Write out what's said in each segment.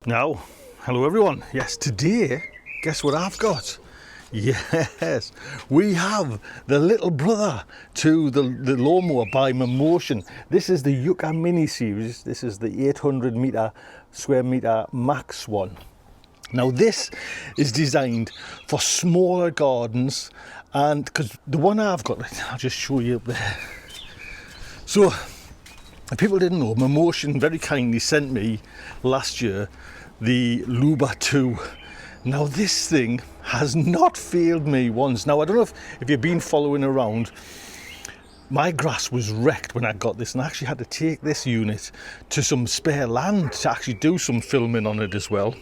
Now, hello everyone. Yes, today, guess what I've got? Yes, we have the little brother to the lawnmower by Mammotion. This is the Yuka mini series. This is the 800 square meter max one. Now this is designed for smaller gardens, and because the one I've got, I'll just show you up there. So if people didn't know, Mammotion very kindly sent me last year the Luba 2. Now this thing has not failed me once. Now I don't know if you've been following around, my grass was wrecked when I got this, and I actually had to take this unit to some spare land to actually do some filming on it as well.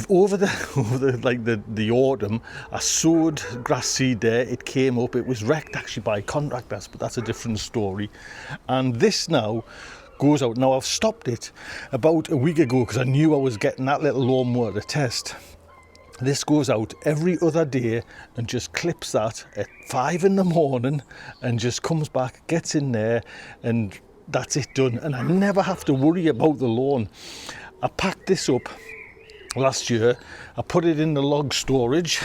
Over the autumn, I sowed grass seed there. It came up. It was wrecked actually by contractors, but that's a different story. And this now goes out. Now I've stopped it about a week ago because I knew I was getting that little lawnmower to test. This goes out every other day and just clips that at 5 in the morning and just comes back, gets in there, and that's it, done. And I never have to worry about the lawn. I packed this up last year. I put it in the log storage,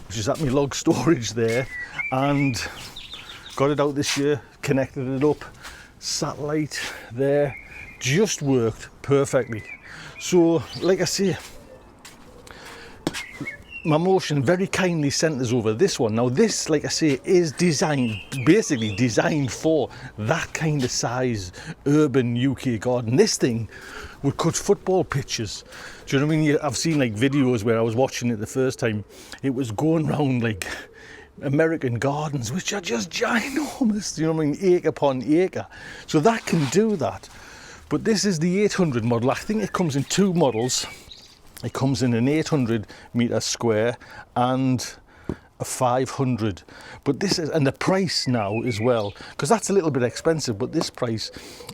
which is at my log storage there, and got it out this year, connected it up, satellite there, just worked perfectly. So like I say, Mammotion very kindly sent us over this one. Now this, like I say, is basically designed for that kind of size urban UK garden. This thing would cut football pitches. Do you know what I mean? I've seen like videos where I was watching it the first time. It was going round like American gardens, which are just ginormous. Do you know what I mean? Acre upon acre. So that can do that. But this is the 800 model. I think it comes in two models. It comes in an 800 meter square and a 500. But this is, and the price now as well, because that's a little bit expensive, but this price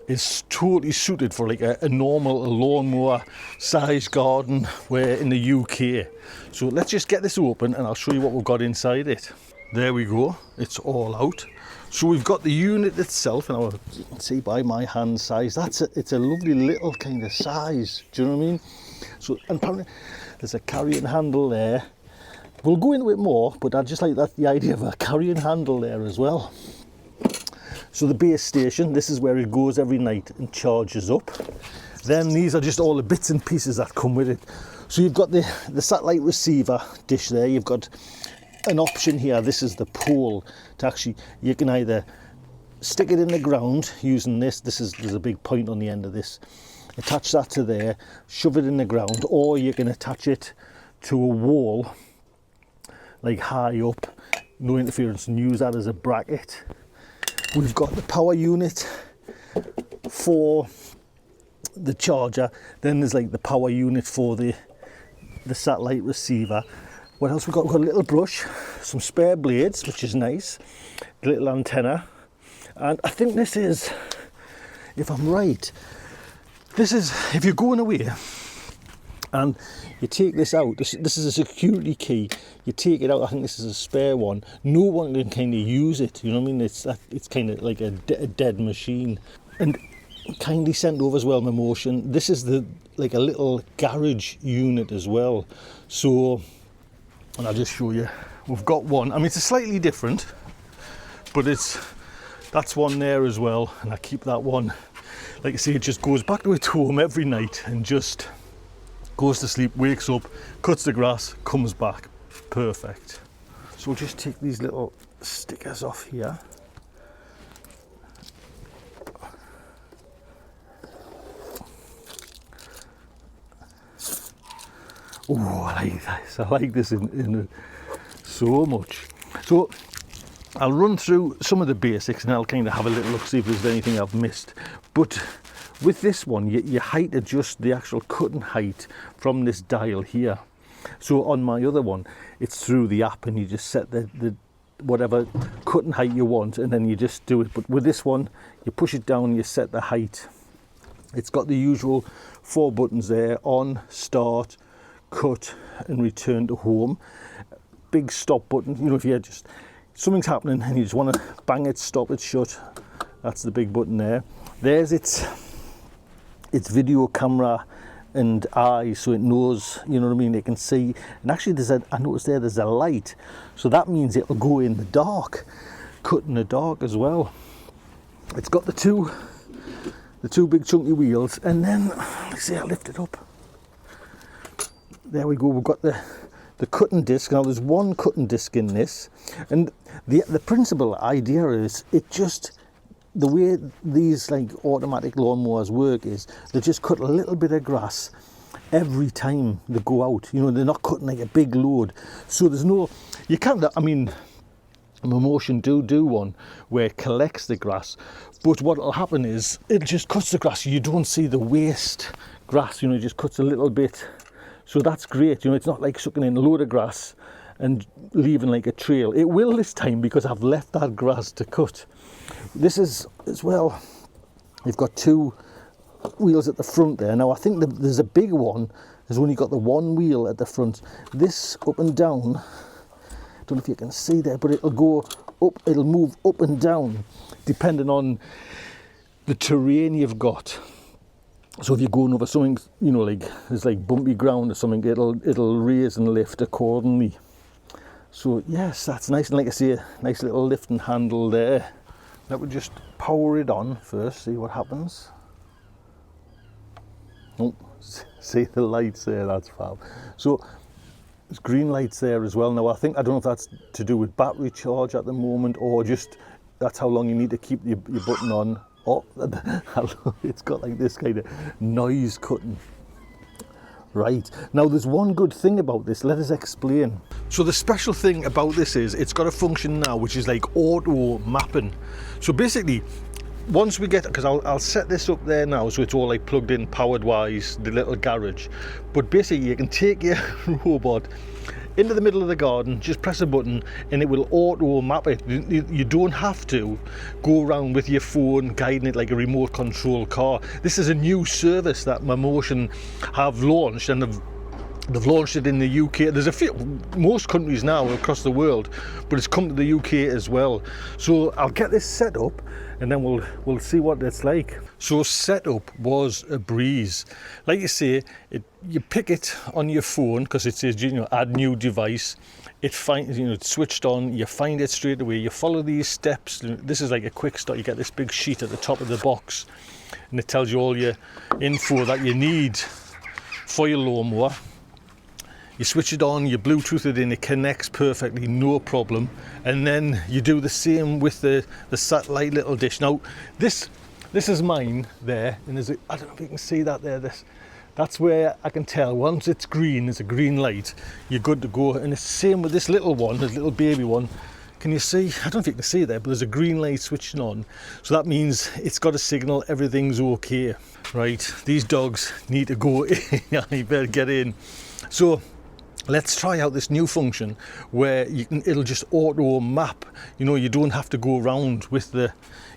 is totally suited for like a normal lawnmower size garden where in the UK. So let's just get this open and I'll show you what we've got inside it. There we go, it's all out. So we've got the unit itself, and you can see by my hand size, it's a lovely little kind of size. Do you know what I mean? So, and apparently there's a carrying handle there. We'll go into it more, but I just like the idea of a carrying handle there as well. So the base station, this is where it goes every night and charges up. Then these are just all the bits and pieces that come with it. So you've got the satellite receiver dish there. You've got an option here. This is the pole to actually, you can either stick it in the ground using this. There's a big point on the end of this. Attach that to there, shove it in the ground, or you can attach it to a wall like high up, no interference, and use that as a bracket. We've got the power unit for the charger. Then there's like the power unit for the satellite receiver. What else we've got? We've got a little brush, some spare blades, which is nice, a little antenna, and I think this is, if I'm right, this is, if you're going away and you take this out, this is a security key, you take it out, I think this is a spare one, no one can kind of use it, you know what I mean? It's kind of like a dead machine. And kindly sent over as well, Mammotion, this is like a little garage unit as well. So, and I'll just show you, we've got one, I mean it's a slightly different, but that's one there as well, and I keep that one. Like I say, it just goes back to its home every night and just goes to sleep, wakes up, cuts the grass, comes back. Perfect. So we'll just take these little stickers off here. Oh, I like this. I like this in so much. So I'll run through some of the basics and I'll kind of have a little look, see if there's anything I've missed. But with this one, you height adjust the actual cutting height from this dial here. So on my other one, it's through the app and you just set the whatever cutting height you want and then you just do it. But with this one, you push it down, you set the height. It's got the usual 4 buttons there: on, start, cut and return to home. Big stop button, you know, if you're just, something's happening and you just want to bang it, stop it, shut, that's the big button there. There's its video camera and eyes, so it knows, you know what I mean, it can see. And actually I noticed there's a light, so that means it'll go in the dark, cut in the dark as well. It's got the two big chunky wheels, and then let's see, I lift it up. There we go, we've got the cutting disc. Now there's one cutting disc in this, and the principal idea is the way these like automatic lawnmowers work is they just cut a little bit of grass every time they go out. You know, they're not cutting like a big load, so there's no, you can't, I mean, Mammotion do one where it collects the grass, but what will happen is it just cuts the grass. You don't see the waste grass, you know, it just cuts a little bit. So that's great, you know, it's not like sucking in a load of grass and leaving like a trail. It will this time because I've left that grass to cut. This is, as well, you've got two wheels at the front there. Now I think there's a big one, there's only got the one wheel at the front. This up and down, I don't know if you can see there, but it'll go up, it'll move up and down depending on the terrain you've got. So if you're going over something, you know, like there's like bumpy ground or something, it'll raise and lift accordingly. So yes, that's nice, and like I say, a nice little lifting handle there. Let me just power it on first, see what happens. Oh, see the lights there, that's fab. So there's green lights there as well. Now I don't know if that's to do with battery charge at the moment, or just that's how long you need to keep your button on. Oh, it's got like this kind of noise cutting. Right, now there's one good thing about this, let us explain. So the special thing about this is it's got a function now which is like auto mapping. So basically, once we get, because I'll set this up there now so it's all like plugged in powered wise, the little garage. But basically you can take your robot into the middle of the garden, just press a button and it will auto map it. You don't have to go around with your phone guiding it like a remote control car. This is a new service that Mammotion have launched, and they've launched it in the UK. There's a few, most countries now across the world, but it's come to the UK as well. So I'll get this set up and then we'll see what it's like. So setup was a breeze. Like you say, you pick it on your phone because it says, you know, add new device. It finds, you know, it's switched on, you find it straight away, you follow these steps. This is like a quick start. You get this big sheet at the top of the box and it tells you all your info that you need for your lawnmower. You switch it on, you Bluetooth it in, it connects perfectly, no problem. And then you do the same with the satellite little dish. Now, this is mine there, and I don't know if you can see that there. That's where I can tell once it's green, there's a green light, you're good to go. And it's the same with this little one, this little baby one. Can you see? I don't know if you can see there, but there's a green light switching on. So that means it's got a signal, everything's okay. Right, these dogs need to go in, you better get in. So let's try out this new function where it'll just auto map. You know, you don't have to go around with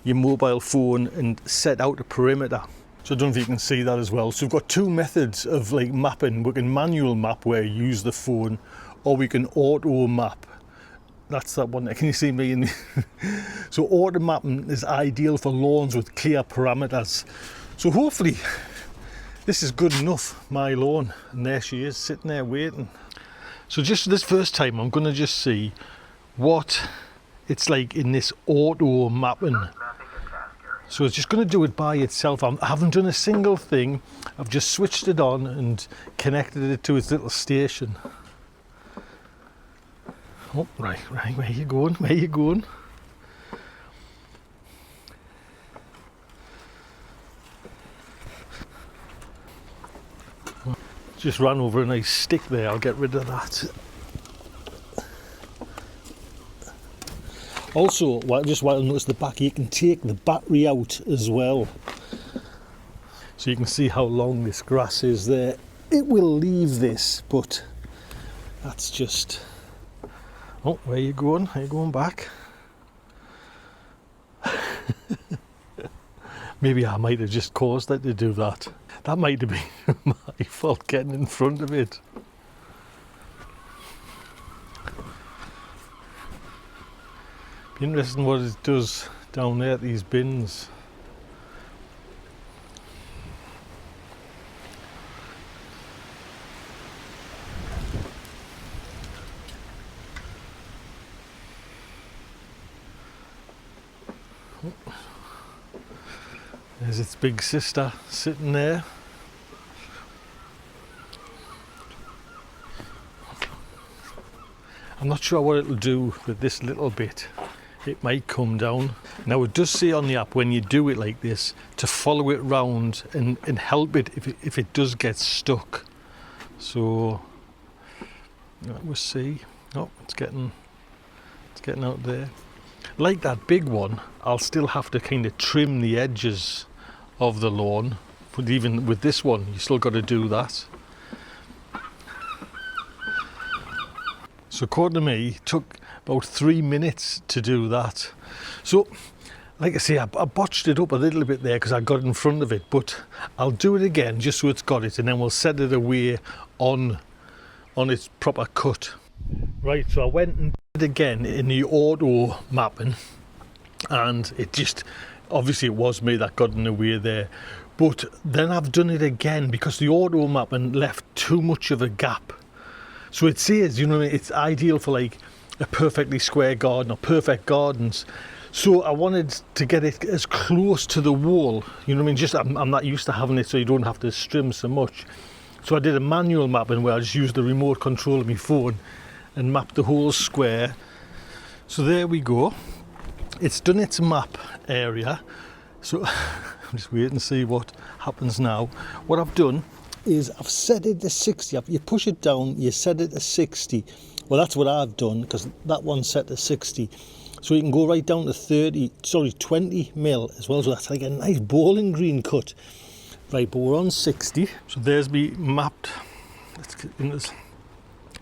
your mobile phone and set out a perimeter. So I don't know if you can see that as well. So we've got two methods of like mapping. We can manual map where you use the phone, or we can auto map. That's that one there. Can you see me in the So auto mapping is ideal for lawns with clear parameters. So hopefully this is good enough, my lawn. And there she is, sitting there waiting. So just this first time, I'm going to just see what it's like in this auto mapping. So it's just going to do it by itself. I haven't done a single thing. I've just switched it on and connected it to its little station. Oh, right, where you going? Where you going? Just ran over a nice stick there, I'll get rid of that. Also, just while I notice the back, you can take the battery out as well. So you can see how long this grass is there. It will leave this, but that's just... Oh, where you going? Are you going back? Maybe I might have just caused it to do that. That might have been my fault getting in front of it. Be interesting what it does down there at these bins. There's its big sister sitting there. I'm not sure what it'll do with this little bit. It might come down. Now it does say on the app when you do it like this to follow it round and help it if it does get stuck. So we'll see. Oh, it's getting out there. Like that big one, I'll still have to kind of trim the edges of the lawn, but even with this one you still got to do that. So according to me, it took about 3 minutes to do that. So like I say, I botched it up a little bit there because I got in front of it, but I'll do it again just so it's got it, and then we'll set it away on its proper cut. Right, so I went and did it again in the auto mapping, and it just, obviously it was me that got in the way there, but then I've done it again because the auto mapping left too much of a gap. So it says, you know, it's ideal for like a perfectly square garden or perfect gardens. So I wanted to get it as close to the wall, you know what I mean? Just I'm not used to having it so you don't have to trim so much. So I did a manual mapping where I just used the remote control of my phone and mapped the whole square. So there we go. It's done its map area. So I'm just waiting to see what happens now. What I've done is I've set it to 60. You push it down, you set it to 60. Well, that's what I've done because that one's set to 60. So you can go right down to 20 mil as well. So that's like a nice bowling green cut. Right, but we're on 60. So there's me mapped. Let's get in this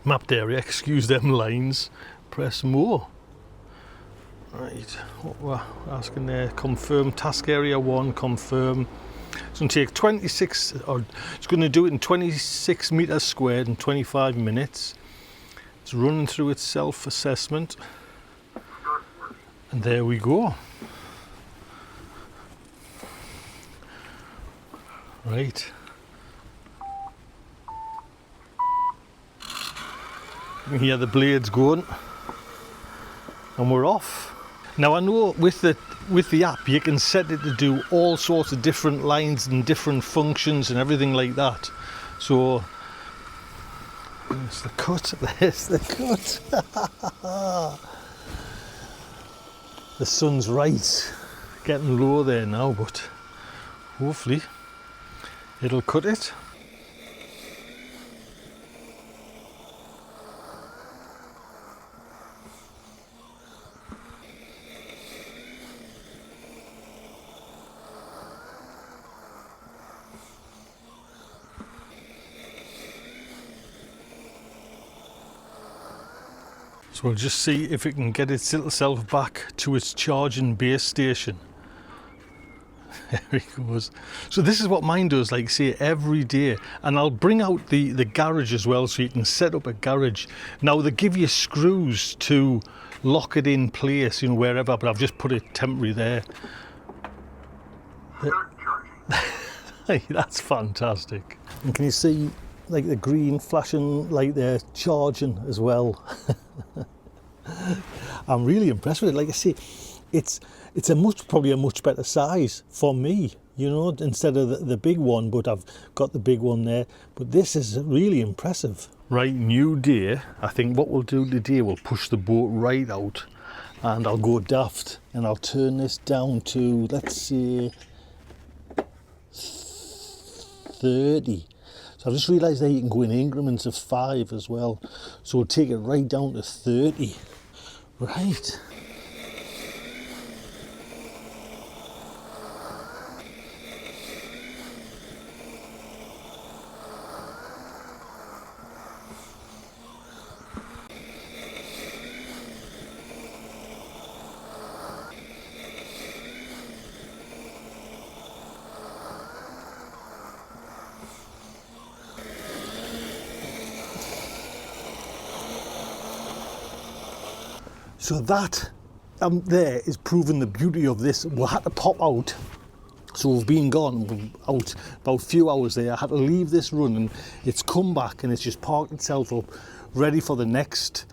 mapped area. Excuse them lines. Press more. Right, what we're asking there, confirm task area 1, confirm. It's going to take 26, or it's going to do it in 26 meters squared in 25 minutes. It's running through its self-assessment. And there we go. Right. You can hear the blades going. And we're off. Now I know with the app you can set it to do all sorts of different lines and different functions and everything like that. So there's the cut, there's the cut. The sun's right, getting low there now, but hopefully it'll cut it. So we'll just see if it can get itself back to its charging base station. There it goes. So this is what mine does, like say every day. And I'll bring out the garage as well so you can set up a garage. Now they give you screws to lock it in place, you know, wherever, but I've just put it temporary there. That's fantastic. And can you see like the green flashing light there, charging as well? I'm really impressed with it. Like I say, it's probably a much better size for me, you know, instead of the big one, but I've got the big one there. But this is really impressive. Right, new day. I think what we'll do today, we'll push the boat right out and I'll go daft and I'll turn this down to, let's say, 30. So I've just realised that you can go in increments of 5 as well. So we'll take it right down to 30. Right. So that there is proving the beauty of this. We had to pop out, so we've been gone out about a few hours there. I had to leave this running. It's come back and it's just parked itself up, ready for the next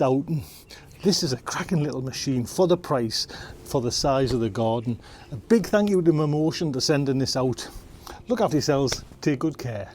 outing. This is a cracking little machine for the price, for the size of the garden. A big thank you to Mammotion for sending this out. Look after yourselves, take good care.